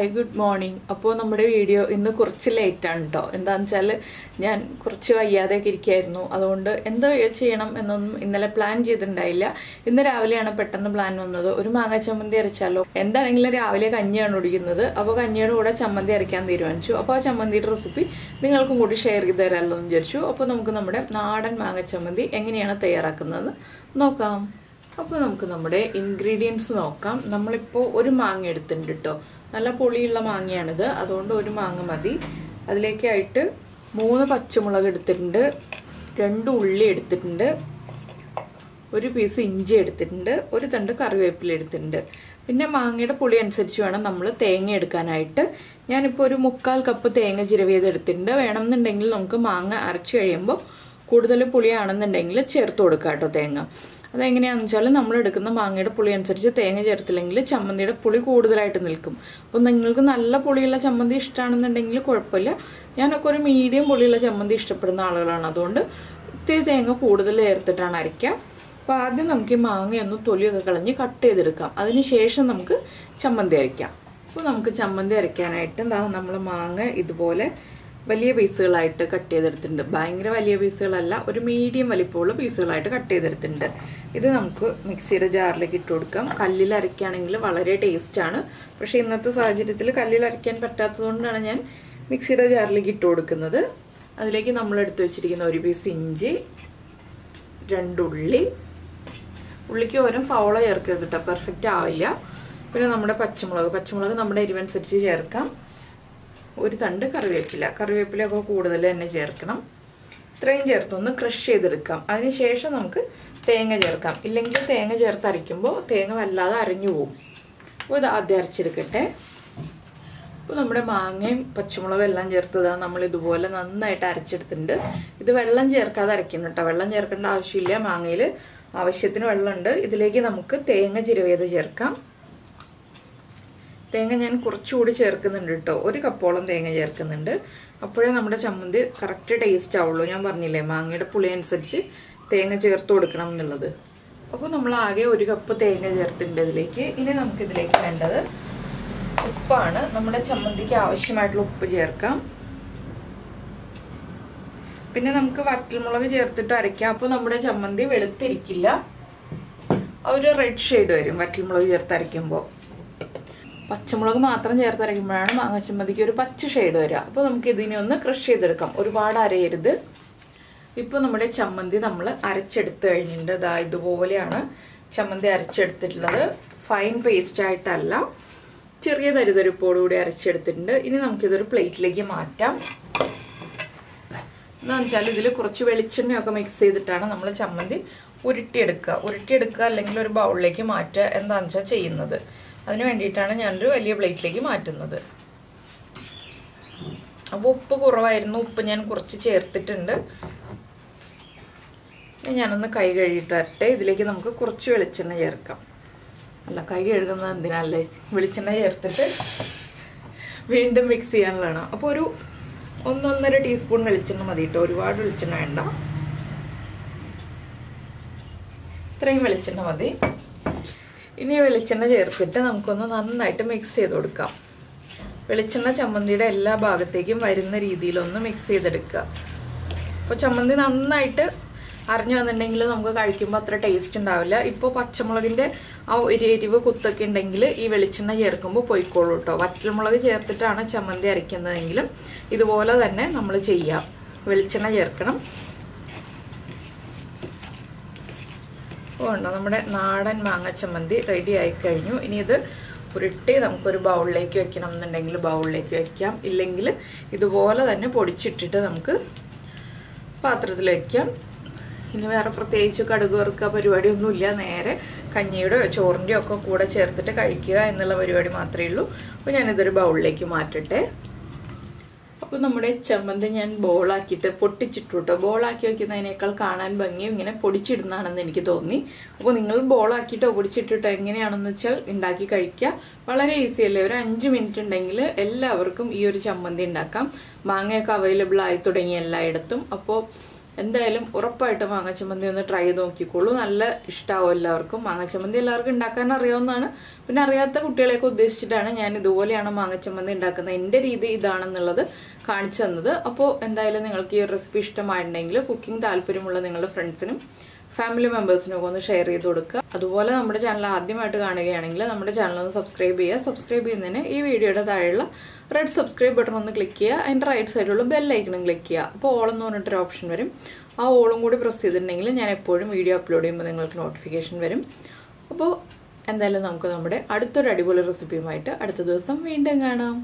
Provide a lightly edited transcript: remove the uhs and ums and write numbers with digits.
Hi good morning. അപ്പോൾ നമ്മുടെ video ഇന്ന് കുറച്ച് ലേറ്റാണ് കേട്ടോ. എന്താണെന്ന് വെച്ചാൽ ഞാൻ കുറച്ച് വയ്യാതെയൊക്കെ ഇരിക്കുകയായിരുന്നു. അതുകൊണ്ട് എന്താ ചെയ്യണം എന്നൊന്നും ഇന്നലെ പ്ലാൻ ചെയ്തിട്ടുണ്ടായില്ല. ഇന്ന് രാവിലെയാണ് പെട്ടെന്ന് പ്ലാൻ വന്നത്. ഒരു മാങ്ങ ചമ്മന്തി അരച്ചാലോ. എന്താണെങ്കിലും രാവിലെ കഞ്ഞിയാണ് കുടിക്കുന്നത്. അപ്പോൾ കഞ്ഞിയുടെ കൂടെ ചമ്മന്തി അരയ്ക്കാൻ തീരുമാനിച്ചു. അപ്പോൾ ആ ചമ്മന്തിയുടെ റെസിപ്പി നിങ്ങൾക്കും കൂടി ഷെയർ ചെയ്ത് തരാമല്ലോ എന്ന് വിചാരിച്ചു. അപ്പോൾ നമുക്ക് നമ്മുടെ നാടൻ മാങ്ങ ചമ്മന്തി എങ്ങനെയാണ് തയ്യാറാക്കുന്നതെന്ന് നോക്കാം. അപ്പോൾ നമുക്ക് നമ്മുടെ ഇൻഗ്രീഡിയൻസ് നോക്കാം. നമ്മളിപ്പോൾ ഒരു മാങ്ങ എടുത്തിട്ടുണ്ട് കേട്ടോ. നല്ല പുളിയുള്ള മാങ്ങയാണിത്. അതുകൊണ്ട് ഒരു മാങ്ങ മതി. അതിലേക്കായിട്ട് 3 പച്ചമുളക് എടുത്തിട്ടുണ്ട്, 2 ഉള്ളി എടുത്തിട്ടുണ്ട്, ഒരു പീസ് ഇഞ്ചി എടുത്തിട്ടുണ്ട്, ഒരു തണ്ട് കറിവേപ്പില എടുത്തിട്ടുണ്ട്. പിന്നെ മാങ്ങയുടെ പുളി അനുസരിച്ച് വേണം നമ്മൾ തേങ്ങ എടുക്കാനായിട്ട്. ഞാനിപ്പോൾ ഒരു 1/4 കപ്പ് തേങ്ങ ചിരവിയത് എടുത്തിട്ടുണ്ട്. വേണമെന്നുണ്ടെങ്കിൽ നമുക്ക് മാങ്ങ അരച്ച് കഴിയുമ്പോൾ കൂടുതൽ പുളിയാണെന്നുണ്ടെങ്കിൽ ചേർത്ത് കൊടുക്കാം കേട്ടോ തേങ്ങ. അതെങ്ങനെയാണെന്ന് വെച്ചാൽ നമ്മൾ എടുക്കുന്ന മാങ്ങയുടെ പുളി അനുസരിച്ച് തേങ്ങ ചേർത്തില്ലെങ്കിൽ ചമ്മന്തിയുടെ പുളി കൂടുതലായിട്ട് നിൽക്കും. അപ്പോൾ നിങ്ങൾക്ക് നല്ല പുളിയുള്ള ചമ്മന്തി ഇഷ്ടമാണെന്നുണ്ടെങ്കിൽ കുഴപ്പമില്ല. ഞാനൊക്കെ ഒരു മീഡിയം പുളിയുള്ള ചമ്മന്തി ഇഷ്ടപ്പെടുന്ന ആളുകളാണ്. അതുകൊണ്ട് ഇത്തിരി തേങ്ങ കൂടുതൽ ചേർത്തിട്ടാണ് അരയ്ക്കുക. അപ്പോൾ ആദ്യം നമുക്ക് ഈ മാങ്ങയൊന്ന് തൊലിയൊക്കെ കളഞ്ഞ് കട്ട് ചെയ്തെടുക്കാം. അതിനുശേഷം നമുക്ക് ചമ്മന്തി അരയ്ക്കാം. അപ്പോൾ നമുക്ക് ചമ്മന്തി അരയ്ക്കാനായിട്ട് എന്താ നമ്മൾ മാങ്ങ ഇതുപോലെ വലിയ പീസുകളായിട്ട് കട്ട് ചെയ്തെടുത്തിട്ടുണ്ട്. ഭയങ്കര വലിയ പീസുകളല്ല, ഒരു മീഡിയം വലിപ്പമുള്ള പീസുകളായിട്ട് കട്ട് ചെയ്തെടുത്തിട്ടുണ്ട്. ഇത് നമുക്ക് മിക്സിയുടെ ജാറിലേക്ക് ഇട്ട് കൊടുക്കാം. കല്ലിൽ അരയ്ക്കുകയാണെങ്കിൽ വളരെ ടേസ്റ്റാണ്. പക്ഷേ ഇന്നത്തെ സാഹചര്യത്തിൽ കല്ലിൽ അരയ്ക്കാൻ പറ്റാത്തതുകൊണ്ടാണ് ഞാൻ മിക്സിയുടെ ജാറിലേക്ക് ഇട്ട് കൊടുക്കുന്നത്. അതിലേക്ക് നമ്മൾ എടുത്തു വെച്ചിരിക്കുന്ന ഒരു പീസ് ഇഞ്ചി, 2 ഉള്ളി, ഉള്ളിക്ക് ഓരോ സവോള ചേർക്കരുത് കേട്ടോ, പെർഫെക്റ്റ് ആവില്ല. പിന്നെ നമ്മുടെ പച്ചമുളക് നമ്മുടെ എരിവനുസരിച്ച് ചേർക്കാം. ഒരു തണ്ട് കറിവേപ്പിലയൊക്കെ കൂടുതൽ തന്നെ ചേർക്കണം. ഇത്രയും ചേർത്തൊന്ന് ക്രഷ് ചെയ്തെടുക്കാം. അതിനുശേഷം നമുക്ക് തേങ്ങ ചേർക്കാം. ഇല്ലെങ്കിൽ തേങ്ങ ചേർത്ത് അരയ്ക്കുമ്പോൾ തേങ്ങ വല്ലാതെ അരഞ്ഞു പോകും. അപ്പോൾ ഇത് ആദ്യം അരച്ചെടുക്കട്ടെ. അപ്പോൾ നമ്മുടെ മാങ്ങയും പച്ചമുളകും എല്ലാം ചേർത്തതാണ് നമ്മൾ ഇതുപോലെ നന്നായിട്ട് അരച്ചെടുത്തിട്ടുണ്ട്. ഇത് വെള്ളം ചേർക്കാതെ അരയ്ക്കണം കേട്ടോ. വെള്ളം ചേർക്കേണ്ട ആവശ്യമില്ല. മാങ്ങയിൽ ആവശ്യത്തിന് വെള്ളമുണ്ട്. ഇതിലേക്ക് നമുക്ക് തേങ്ങ ചിരവിയത് ചേർക്കാം. തേങ്ങ ഞാൻ കുറച്ചുകൂടി ചേർക്കുന്നുണ്ട് കേട്ടോ. 1 കപ്പോളം തേങ്ങ ചേർക്കുന്നുണ്ട്. അപ്പോഴേ നമ്മുടെ ചമ്മന്തി കറക്റ്റ് ടേസ്റ്റ് ആവുള്ളൂ. ഞാൻ പറഞ്ഞില്ലേ മാങ്ങയുടെ പുളി അനുസരിച്ച് തേങ്ങ ചേർത്ത് കൊടുക്കണം എന്നുള്ളത്. അപ്പോൾ നമ്മൾ ആകെ 1 കപ്പ് തേങ്ങ ചേർത്തിട്ടുണ്ട് ഇതിലേക്ക്. ഇനി നമുക്കിതിലേക്ക് വേണ്ടത് ഉപ്പാണ്. നമ്മുടെ ചമ്മന്തിക്ക് ആവശ്യമായിട്ടുള്ള ഉപ്പ് ചേർക്കാം. പിന്നെ നമുക്ക് വറ്റൽമുളക് ചേർത്തിട്ട് അരയ്ക്കാം. അപ്പോൾ നമ്മുടെ ചമ്മന്തി വെളുത്തിരിക്കില്ല, ഒരു റെഡ് ഷെയ്ഡ് വരും വറ്റൽമുളക് ചേർത്ത് അരയ്ക്കുമ്പോൾ. പച്ചമുളക് മാത്രം ചേർത്ത് അരയ്ക്കുമ്പോഴാണ് മാങ്ങ ചമ്മന്തിക്ക് ഒരു പച്ച ഷെയ്ഡ് വരിക. അപ്പോൾ നമുക്ക് ഇതിനെ ഒന്ന് ക്രഷ് ചെയ്തെടുക്കാം. ഒരുപാട് അരയരുത്. ഇപ്പോൾ നമ്മുടെ ചമ്മന്തി നമ്മൾ അരച്ചെടുത്ത് കഴിഞ്ഞിട്ടുണ്ട്. ഇതാ ഇതുപോലെയാണ് ചമ്മന്തി അരച്ചെടുത്തിട്ടുള്ളത്. ഫൈൻ പേസ്റ്റ് ആയിട്ടല്ല, ചെറിയ തരിതരിപ്പോടുകൂടി അരച്ചെടുത്തിട്ടുണ്ട്. ഇനി നമുക്കിതൊരു പ്ലേറ്റിലേക്ക് മാറ്റാം. എന്താണെന്ന് വെച്ചാൽ ഇതിൽ കുറച്ച് വെളിച്ചെണ്ണയൊക്കെ മിക്സ് ചെയ്തിട്ടാണ് നമ്മൾ ചമ്മന്തി ഉരുട്ടിയെടുക്കുക അല്ലെങ്കിൽ ഒരു ബൗളിലേക്ക് മാറ്റുക എന്താണെന്ന് വെച്ചാൽ ചെയ്യുന്നത്. അതിന് വേണ്ടിയിട്ടാണ് ഞാനൊരു വലിയ പ്ലേറ്റിലേക്ക് മാറ്റുന്നത്. അപ്പോൾ ഉപ്പ് കുറവായിരുന്നു. ഉപ്പ് ഞാൻ കുറച്ച് ചേർത്തിട്ടുണ്ട്. ഞാനൊന്ന് കൈ കഴുകിയിട്ട് വരട്ടെ. ഇതിലേക്ക് നമുക്ക് കുറച്ച് വെളിച്ചെണ്ണ ചേർക്കാം. അല്ല, കൈ കഴുകുന്നത് എന്തിനല്ലേ, വെളിച്ചെണ്ണ ചേർത്തിട്ട് വീണ്ടും മിക്സ് ചെയ്യാനുള്ളതാണ്. അപ്പോൾ ഒരു 1-1.5 ടീസ്പൂൺ വെളിച്ചെണ്ണ മതി കേട്ടോ. ഒരുപാട് വെളിച്ചെണ്ണ വേണ്ട, ഇത്രയും വെളിച്ചെണ്ണ മതി. ഇനി വെളിച്ചെണ്ണ ചേർത്തിട്ട് നമുക്കൊന്ന് നന്നായിട്ട് മിക്സ് ചെയ്ത് കൊടുക്കാം. വെളിച്ചെണ്ണ ചമ്മന്തിയുടെ എല്ലാ ഭാഗത്തേക്കും വരുന്ന രീതിയിലൊന്ന് മിക്സ് ചെയ്തെടുക്കുക. അപ്പോൾ ചമ്മന്തി നന്നായിട്ട് അരഞ്ഞു വന്നിട്ടുണ്ടെങ്കിൽ നമുക്ക് കഴിക്കുമ്പോൾ അത്ര ടേസ്റ്റ് ഉണ്ടാവില്ല. ഇപ്പോൾ പച്ചമുളകിൻ്റെ ആ ഒരു എരിവ് കുത്തൊക്കെ ഉണ്ടെങ്കിൽ ഈ വെളിച്ചെണ്ണ ചേർക്കുമ്പോൾ പോയിക്കോളൂ കേട്ടോ. വറ്റൽമുളക് ചേർത്തിട്ടാണ് ചമ്മന്തി അരയ്ക്കുന്നതെങ്കിലും ഇതുപോലെ തന്നെ നമ്മൾ ചെയ്യാം. വെളിച്ചെണ്ണ ചേർക്കണം. ഉണ്ടോ, നമ്മുടെ നാടൻ മാങ്ങ ചമ്മന്തി റെഡി ആയി കഴിഞ്ഞു. ഇനി ഇത് ഉരുട്ടി നമുക്കൊരു ബൗളിലേക്ക് വെക്കണം എന്നുണ്ടെങ്കിൽ ബൗളിലേക്ക് വെക്കാം. ഇല്ലെങ്കിൽ ഇതുപോലെ തന്നെ പൊടിച്ചിട്ടിട്ട് നമുക്ക് പാത്രത്തിൽ വയ്ക്കാം. ഇനി വേറെ പ്രത്യേകിച്ച് കടുക് വറുക്കുക പരിപാടിയൊന്നുമില്ല. നേരെ കഞ്ഞിയുടെയോ ചോറിൻ്റെയോ ഒക്കെ കൂടെ ചേർത്തിട്ട് കഴിക്കുക എന്നുള്ള പരിപാടി മാത്രമേ ഉള്ളൂ. അപ്പോൾ ഞാനിതൊരു ബൗളിലേക്ക് മാറ്റട്ടെ. അപ്പോൾ നമ്മുടെ ചമ്മന്തി ഞാൻ ബോളാക്കിയിട്ട് പൊട്ടിച്ചിട്ടു കേട്ടോ. ബോളാക്കി വയ്ക്കുന്നതിനേക്കാൾ കാണാൻ ഭംഗിയും ഇങ്ങനെ പൊടിച്ചിടുന്നതാണെന്ന് എനിക്ക് തോന്നി. അപ്പോൾ നിങ്ങൾ ബോളാക്കിയിട്ടോ പൊടിച്ചിട്ടിട്ടോ എങ്ങനെയാണെന്ന് വെച്ചാൽ ഉണ്ടാക്കി കഴിക്കുക. വളരെ ഈസി അല്ലേ. ഒരു 5 മിനിറ്റ് ഉണ്ടെങ്കിൽ എല്ലാവർക്കും ഈ ഒരു ചമ്മന്തി ഉണ്ടാക്കാം. മാങ്ങയൊക്കെ അവൈലബിൾ ആയി തുടങ്ങി എല്ലായിടത്തും. അപ്പോൾ എന്തായാലും ഉറപ്പായിട്ട് മാങ്ങ ചമ്മന്തി ഒന്ന് ട്രൈ ചെയ്ത് നോക്കിക്കോളൂ. നല്ല ഇഷ്ടമാവും എല്ലാവർക്കും. മാങ്ങ ചമ്മന്തി എല്ലാവർക്കും ഉണ്ടാക്കാൻ അറിയാവുന്നതാണ്. പിന്നെ അറിയാത്ത കുട്ടികളെയൊക്കെ ഉദ്ദേശിച്ചിട്ടാണ് ഞാൻ ഇതുപോലെയാണ് മാങ്ങ ചമ്മന്തി ഉണ്ടാക്കുന്നത്, എൻ്റെ രീതി ഇതാണെന്നുള്ളത് കാണിച്ചു തന്നത്. അപ്പോൾ എന്തായാലും നിങ്ങൾക്ക് ഈ റെസിപ്പി ഇഷ്ടമായിട്ടുണ്ടെങ്കിൽ കുക്കിംഗ് താല്പര്യമുള്ള നിങ്ങളുടെ ഫ്രണ്ട്സിനും ഫാമിലി മെമ്പേഴ്സിനൊക്കെ ഒന്ന് ഷെയർ ചെയ്ത് കൊടുക്കുക. അതുപോലെ നമ്മുടെ ചാനൽ ആദ്യമായിട്ട് കാണുകയാണെങ്കിൽ നമ്മുടെ ചാനൽ ഒന്ന് സബ്സ്ക്രൈബ് ചെയ്യുക. സബ്സ്ക്രൈബ് ചെയ്യുന്നതിന് ഈ വീഡിയോയുടെ താഴെയുള്ള റെഡ് സബ്സ്ക്രൈബ് ബട്ടൺ ഒന്ന് ക്ലിക്ക് ചെയ്യുക. അതിൻ്റെ റൈറ്റ് സൈഡിലുള്ള ബെല്ലൈക്കണും ക്ലിക്ക് ചെയ്യുക. അപ്പോൾ ഓൾ എന്ന് പറഞ്ഞിട്ടൊരു ഓപ്ഷൻ വരും. ആ ഓളും കൂടി പ്രസ് ചെയ്തിട്ടുണ്ടെങ്കിൽ ഞാൻ എപ്പോഴും വീഡിയോ അപ്ലോഡ് ചെയ്യുമ്പോൾ നിങ്ങൾക്ക് നോട്ടിഫിക്കേഷൻ വരും. അപ്പോൾ എന്തായാലും നമുക്ക് നമ്മുടെ അടുത്തൊരു അടിപൊളി റെസിപ്പിയുമായിട്ട് അടുത്ത ദിവസം വീണ്ടും കാണാം.